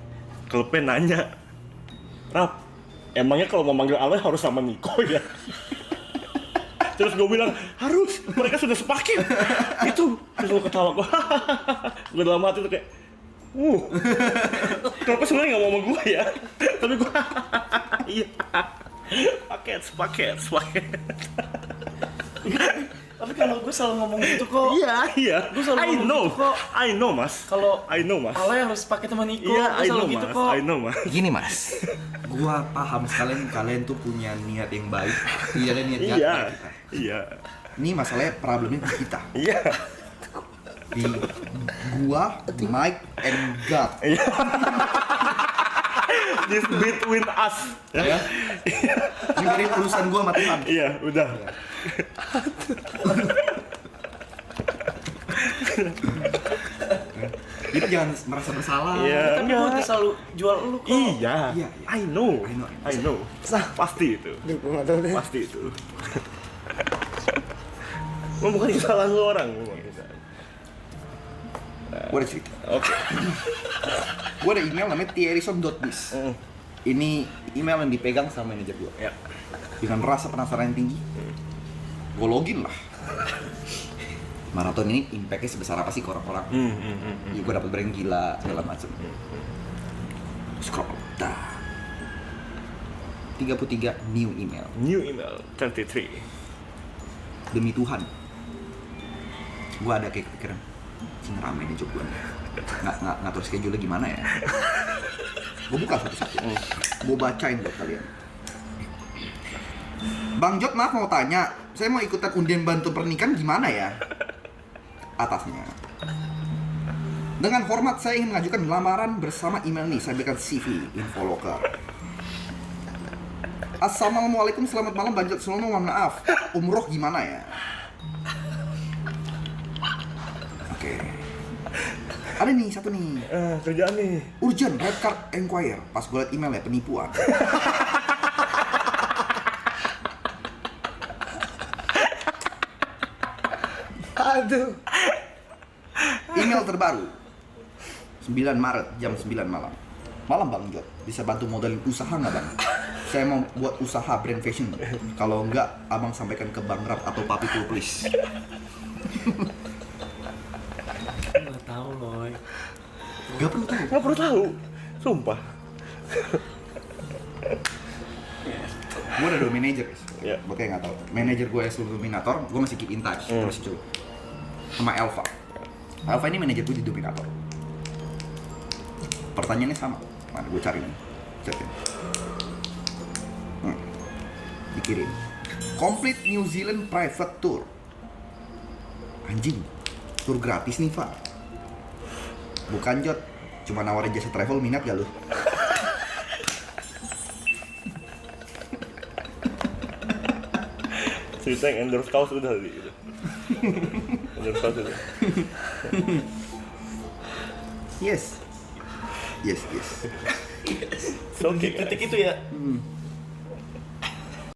Klubnya nanya, Rap, emangnya kalau mau manggil Aloy harus sama Niko ya? Terus gue bilang, harus, mereka sudah sepaket. Itu, terus gue ketawa, gue dalam hati tuh kayak, kenapa sebenarnya gak mau sama gue ya? Tapi gue, iya, paket. Tapi kalau gue selalu ngomong gitu kok. Iya. Gue selalu ngomong gitu kok. I know, Mas. Kalau I know, Mas. Aloy harus pakai teman Niko. Iya, Gue I selalu know, gitu Mas. kok. I know, Mas. Gini Mas, gua paham sekalian kalian tuh punya niat yang baik, tidak ada niat jahat Iya. kita. Iya. Ini masalahnya problemnya di kita. Iya. Di Gua, Mike, and God. This between us. Ya. Dengerin urusan gua sama Tuhan. Iya, udah. Jadi jangan merasa bersalah. Iya. Tapi gue selalu jual lu kok. Iya. Iya, iya. I know. I know. I know. Pasti itu. Duh, gue nggak tahu deh. Pasti itu. Mau bukan kesalahan lu orang. Gua ada cerita. Oke. Gua ada email namanya thierryson.biz. Ini email yang dipegang sama manajer gua. Ya. Dengan rasa penasaran yang tinggi, gua login lah. Maraton ini impact-nya sebesar apa sih ke orang-orang? Ya, gue dapet brand gila, segala macem. Scroll, dah. 33 new email. New email 23. Demi Tuhan, gue ada kayak kepikiran, cing rame nih job gue. Nggak ngatur schedule gimana ya? Gue buka satu-satu. Gue bacain buat kalian. Bang Jod, maaf mau tanya, saya mau ikutan undian bantu pernikahan gimana ya? Atasnya. Dengan hormat saya ingin mengajukan lamaran bersama email nih, saya berikan CV info loker. Assalamualaikum, selamat malam Bang Jod, sebelumnya mohon maaf, umroh gimana ya? Oke. Ada nih satu nih, Kerjaan nih. urgent red card enquire. Pas gue liat email ya, penipuan. Aduh. Email terbaru 9 Maret jam 9 malam. Malam Bang Jod, bisa bantu modalin usaha nggak Bang? Saya mau buat usaha brand fashion. Kalau enggak, abang sampaikan ke Bang Rap atau Papi Cool please. Nggak tahu loh. Gak perlu tahu. Nggak perlu tahu. Sumpah. Gue ada 2 manajer guys. Iya. Buat yang nggak tahu. Manajer gue yang seluruh Dominator, gue masih keep in touch. Gue masih cuy. Sama Elva. Elva ini manajer gue di Dominator. Pertanyaannya sama. Mana gue cari nih. Cari. Dikirim. Complete New Zealand private tour. Anjing. Tour gratis nih, Pak. Bukan Jod. Cuma nawarin jasa travel, minat gak lu? Cerita yang endorse kaos udah tadi gitu. Endorse kaos udah. Yes. Yes, yes. Oke, Titik itu ya.